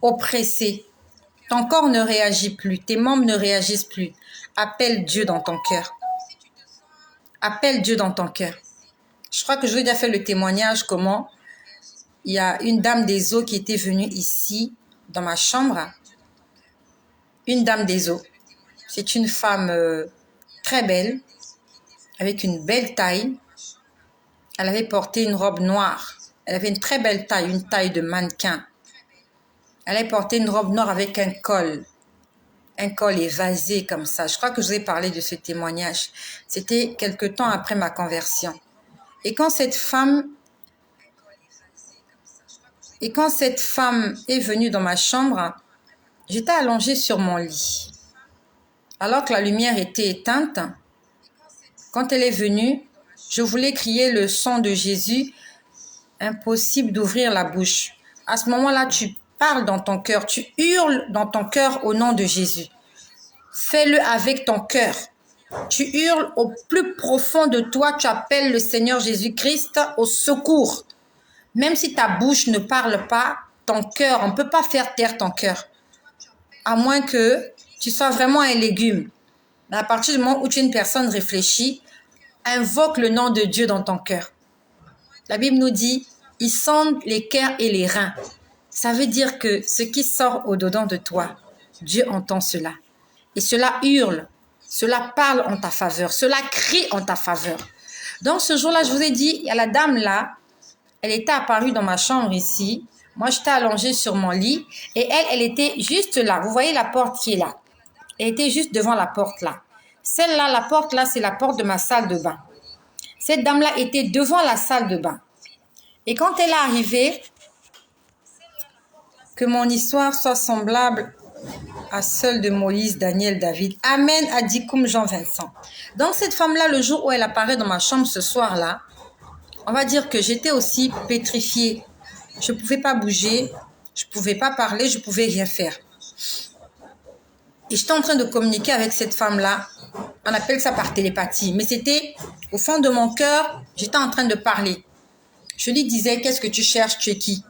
oppressé, ton corps ne réagit plus, tes membres ne réagissent plus, appelle Dieu dans ton cœur. Appelle Dieu dans ton cœur. Je crois que je vous ai déjà fait le témoignage comment il y a une dame des eaux qui était venue ici dans ma chambre. Une dame des eaux. C'est une femme très belle, avec une belle taille. Elle avait porté une robe noire. Elle avait une très belle taille, une taille de mannequin. Elle avait porté une robe noire avec un col évasé comme ça. Je crois que je vous ai parlé de ce témoignage. C'était quelque temps après ma conversion. Et quand cette femme est venue dans ma chambre, j'étais allongée sur mon lit. Alors que la lumière était éteinte, quand elle est venue, je voulais crier le son de Jésus. Impossible d'ouvrir la bouche. À ce moment-là, tu parles dans ton cœur, tu hurles dans ton cœur au nom de Jésus. Fais-le avec ton cœur. Tu hurles au plus profond de toi, tu appelles le Seigneur Jésus-Christ au secours. Même si ta bouche ne parle pas, ton cœur, on ne peut pas faire taire ton cœur. À moins que tu sois vraiment un légume. Mais à partir du moment où tu es une personne réfléchie, invoque le nom de Dieu dans ton cœur. La Bible nous dit, il sonde les cœurs et les reins. Ça veut dire que ce qui sort au-dedans de toi, Dieu entend cela. Et cela hurle, cela parle en ta faveur, cela crie en ta faveur. Donc ce jour-là, je vous ai dit, il y a la dame là, elle était apparue dans ma chambre ici. Moi, j'étais allongée sur mon lit et elle était juste là. Vous voyez la porte qui est là. Elle était juste devant la porte là. Celle-là, la porte là, c'est la porte de ma salle de bain. Cette dame-là était devant la salle de bain. Et quand elle est arrivée, que mon histoire soit semblable à celle de Moïse, Daniel, David. Amen, a dit comme Jean-Vincent. Donc cette femme-là, le jour où elle apparaît dans ma chambre ce soir-là, on va dire que j'étais aussi pétrifiée. Je ne pouvais pas bouger, je ne pouvais pas parler, je ne pouvais rien faire. Et j'étais en train de communiquer avec cette femme-là. On appelle ça par télépathie. Mais c'était au fond de mon cœur, j'étais en train de parler. Je lui disais, qu'est-ce que tu cherches, tu es qui?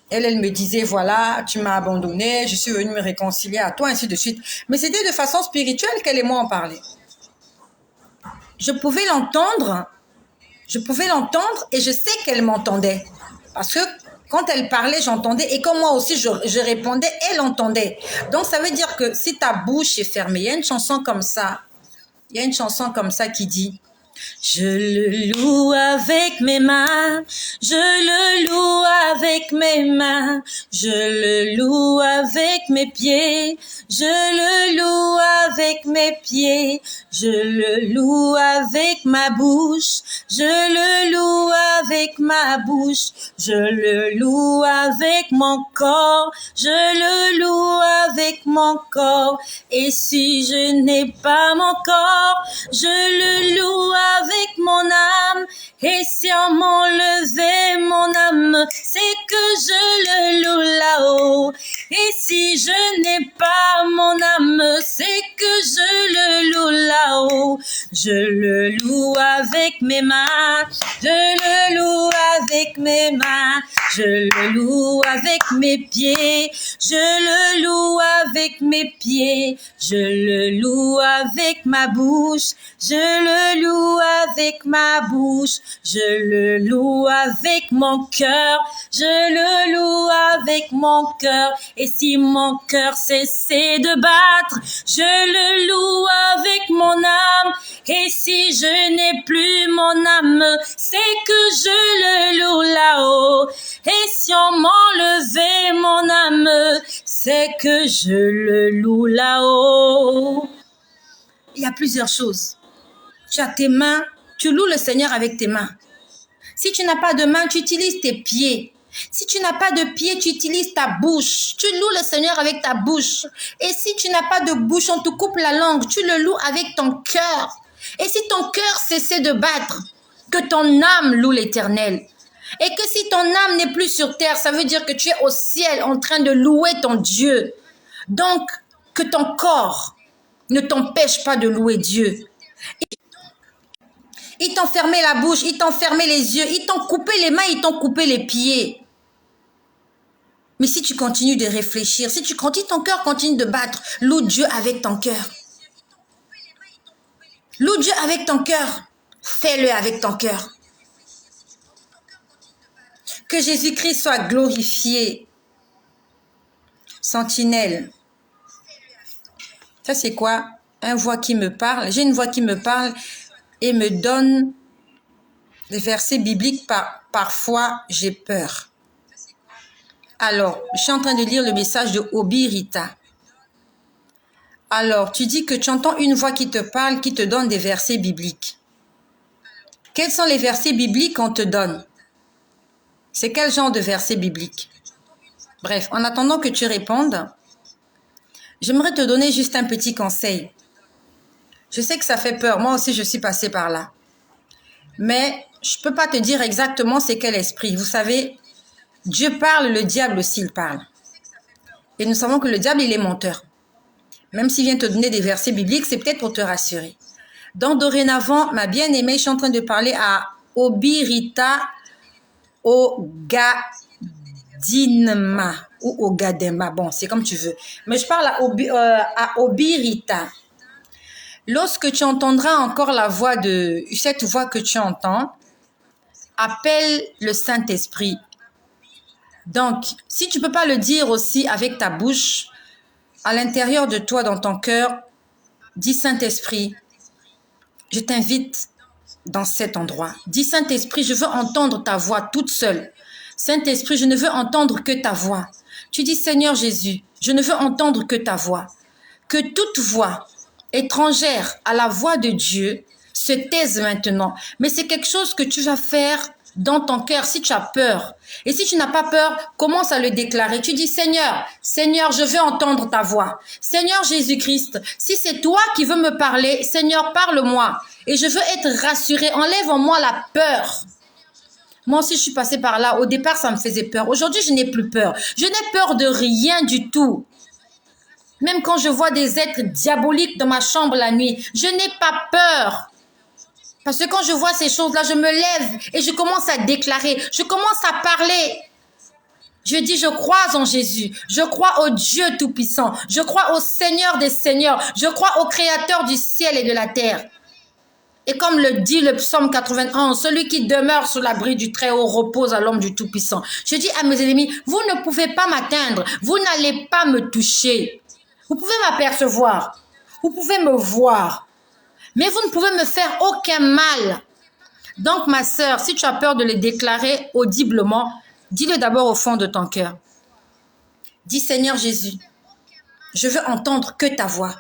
Elle me disait, voilà, tu m'as abandonné, je suis venue me réconcilier à toi, ainsi de suite. Mais c'était de façon spirituelle qu'elle et moi en parlaient. Je pouvais l'entendre et je sais qu'elle m'entendait. Parce que quand elle parlait, j'entendais. Et quand moi aussi, je répondais, elle entendait. Donc, ça veut dire que si ta bouche est fermée, il y a une chanson comme ça. Il y a une chanson comme ça qui dit, je le loue avec mes mains, je le loue avec mes mains, je le loue avec mes pieds, je le loue avec mes pieds, je le loue avec ma bouche, je le loue avec ma bouche, je le loue avec mon corps, je le loue avec mon corps, et si je n'ai pas mon corps, je le loue avec mon âme, et si on m'enlevait mon âme, c'est que je le loue là-haut. Et si je n'ai pas mon âme, c'est que je le loue là-haut. Je le loue avec mes mains, je le loue avec mes mains, je le loue avec mes pieds, je le loue avec mes pieds, je le loue avec ma bouche, je le loue avec ma bouche, je le loue avec mon cœur, je le loue avec mon cœur. Et si mon cœur cessait de battre, je le loue avec mon âme. Et si je n'ai plus mon âme, c'est que je le loue là-haut. Et si on m'enlevait mon âme, c'est que je le loue là-haut. Il y a plusieurs choses. Tu as tes mains, tu loues le Seigneur avec tes mains. Si tu n'as pas de mains, tu utilises tes pieds. Si tu n'as pas de pieds, tu utilises ta bouche. Tu loues le Seigneur avec ta bouche. Et si tu n'as pas de bouche, on te coupe la langue. Tu le loues avec ton cœur. Et si ton cœur cessait de battre, que ton âme loue l'Éternel. Et que si ton âme n'est plus sur terre, ça veut dire que tu es au ciel en train de louer ton Dieu. Donc, que ton corps ne t'empêche pas de louer Dieu. Ils t'ont fermé la bouche, ils t'ont fermé les yeux, ils t'ont coupé les mains, ils t'ont coupé les pieds. Mais si tu continues de réfléchir, si ton cœur continue de battre, loue Dieu avec ton cœur. Loue Dieu avec ton cœur. Fais-le avec ton cœur. Que Jésus-Christ soit glorifié. Sentinelle. Ça, c'est quoi? Une voix qui me parle. J'ai une voix qui me parle et me donne des versets bibliques. Parfois, j'ai peur. Alors, je suis en train de lire le message de Obirita. Alors, tu dis que tu entends une voix qui te parle, qui te donne des versets bibliques. Quels sont les versets bibliques qu'on te donne? C'est quel genre de versets bibliques? Bref, en attendant que tu répondes, j'aimerais te donner juste un petit conseil. Je sais que ça fait peur. Moi aussi, je suis passée par là. Mais je ne peux pas te dire exactement c'est quel esprit. Vous savez, Dieu parle, le diable aussi il parle. Et nous savons que le diable, il est menteur. Même s'il vient te donner des versets bibliques, c'est peut-être pour te rassurer. Donc, dorénavant, ma bien-aimée, je suis en train de parler à Obirita Ogadinma ou Ogadema. Bon, c'est comme tu veux. Mais je parle à Obirita. Lorsque tu entendras encore la voix cette voix que tu entends, appelle le Saint-Esprit. Donc, si tu ne peux pas le dire aussi avec ta bouche, à l'intérieur de toi, dans ton cœur, dis Saint-Esprit, je t'invite dans cet endroit. Dis Saint-Esprit, je veux entendre ta voix toute seule. Saint-Esprit, je ne veux entendre que ta voix. Tu dis Seigneur Jésus, je ne veux entendre que ta voix. Que toute voix étrangère à la voix de Dieu se taise maintenant. Mais c'est quelque chose que tu vas faire dans ton cœur si tu as peur. Et si tu n'as pas peur, commence à le déclarer. Tu dis Seigneur, Seigneur, je veux entendre ta voix. Seigneur Jésus-Christ, si c'est toi qui veux me parler, Seigneur, parle-moi. Et je veux être rassuré. Enlève en moi la peur. Moi aussi, je suis passée par là. Au départ, ça me faisait peur. Aujourd'hui, je n'ai plus peur. Je n'ai peur de rien du tout. Même quand je vois des êtres diaboliques dans ma chambre la nuit, je n'ai pas peur. Parce que quand je vois ces choses-là, je me lève et je commence à déclarer. Je commence à parler. Je dis, je crois en Jésus. Je crois au Dieu Tout-Puissant. Je crois au Seigneur des Seigneurs. Je crois au Créateur du ciel et de la terre. Et comme le dit le psaume 91, celui qui demeure sous l'abri du Très-Haut repose à l'ombre du Tout-Puissant. Je dis à mes ennemis, vous ne pouvez pas m'atteindre. Vous n'allez pas me toucher. Vous pouvez m'apercevoir. Vous pouvez me voir. Mais vous ne pouvez me faire aucun mal. Donc, ma sœur, si tu as peur de le déclarer audiblement, dis-le d'abord au fond de ton cœur. Dis, Seigneur Jésus, je veux entendre que ta voix.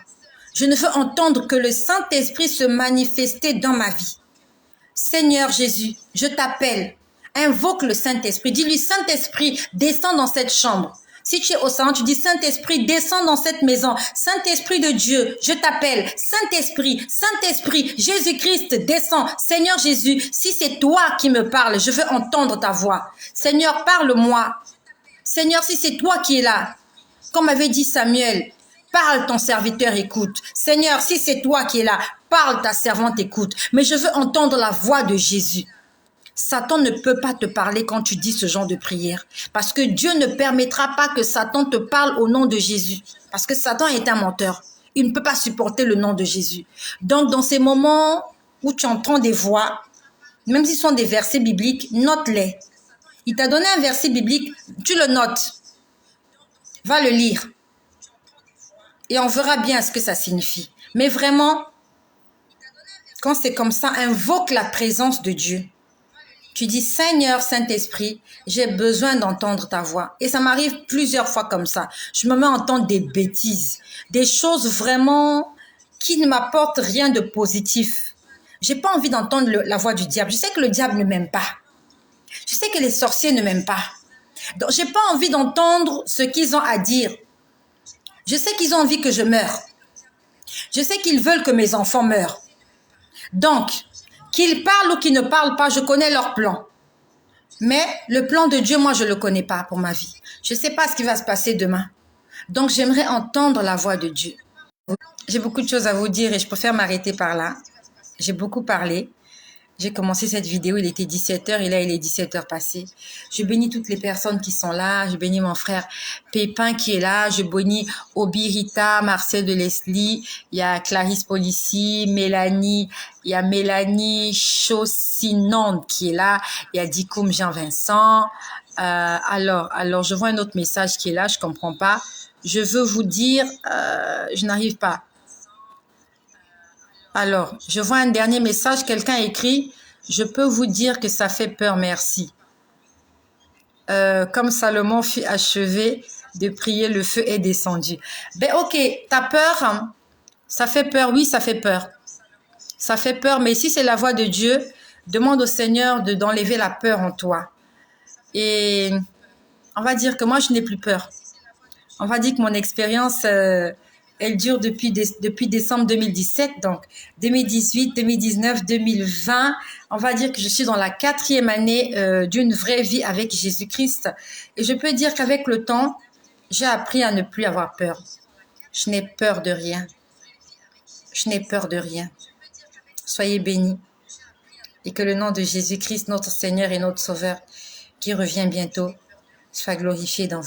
Je ne veux entendre que le Saint-Esprit se manifester dans ma vie. Seigneur Jésus, je t'appelle. Invoque le Saint-Esprit. Dis-lui, Saint-Esprit, descends dans cette chambre. Si tu es au salon, tu dis Saint-Esprit, descends dans cette maison. Saint-Esprit de Dieu, je t'appelle. Saint-Esprit, Saint-Esprit, Jésus-Christ, descends. Seigneur Jésus, si c'est toi qui me parles, je veux entendre ta voix. Seigneur, parle-moi. Seigneur, si c'est toi qui es là, comme avait dit Samuel, parle, ton serviteur écoute. Seigneur, si c'est toi qui es là, parle, ta servante écoute. Mais je veux entendre la voix de Jésus. Satan ne peut pas te parler quand tu dis ce genre de prière. Parce que Dieu ne permettra pas que Satan te parle au nom de Jésus. Parce que Satan est un menteur. Il ne peut pas supporter le nom de Jésus. Donc, dans ces moments où tu entends des voix, même si ce sont des versets bibliques, note-les. Il t'a donné un verset biblique, tu le notes. Va le lire. Et on verra bien ce que ça signifie. Mais vraiment, quand c'est comme ça, invoque la présence de Dieu. Tu dis, Seigneur Saint-Esprit, j'ai besoin d'entendre ta voix. Et ça m'arrive plusieurs fois comme ça. Je me mets à entendre des bêtises, des choses vraiment qui ne m'apportent rien de positif. J'ai pas envie d'entendre la voix du diable. Je sais que le diable ne m'aime pas. Je sais que les sorciers ne m'aiment pas. Donc, j'ai pas envie d'entendre ce qu'ils ont à dire. Je sais qu'ils ont envie que je meure. Je sais qu'ils veulent que mes enfants meurent. Donc, qu'ils parlent ou qu'ils ne parlent pas, je connais leur plan. Mais le plan de Dieu, moi, je ne le connais pas pour ma vie. Je ne sais pas ce qui va se passer demain. Donc, j'aimerais entendre la voix de Dieu. J'ai beaucoup de choses à vous dire et je préfère m'arrêter par là. J'ai beaucoup parlé. J'ai commencé cette vidéo, il était 17h et là, il est 17h passé. Je bénis toutes les personnes qui sont là. Je bénis mon frère Pépin qui est là. Je bénis Obirita, Marcel de Leslie. Il y a Clarisse Polici, Mélanie. Il y a Mélanie Chaussinande qui est là. Il y a Dikoum Jean-Vincent. Alors, je vois un autre message qui est là. Je comprends pas. Je veux vous dire, je n'arrive pas. Alors, je vois un dernier message. Quelqu'un écrit « Je peux vous dire que ça fait peur, merci. Comme Salomon fut achevé de prier, le feu est descendu. » Ben ok, t'as peur, hein? Ça fait peur, oui, ça fait peur. Ça fait peur, mais si c'est la voix de Dieu, demande au Seigneur d'enlever la peur en toi. Et on va dire que moi, je n'ai plus peur. On va dire que mon expérience, elle dure depuis décembre 2017, donc 2018, 2019, 2020. On va dire que je suis dans la 4e année d'une vraie vie avec Jésus-Christ. Et je peux dire qu'avec le temps, j'ai appris à ne plus avoir peur. Je n'ai peur de rien. Je n'ai peur de rien. Soyez bénis. Et que le nom de Jésus-Christ, notre Seigneur et notre Sauveur, qui revient bientôt, soit glorifié dans vous.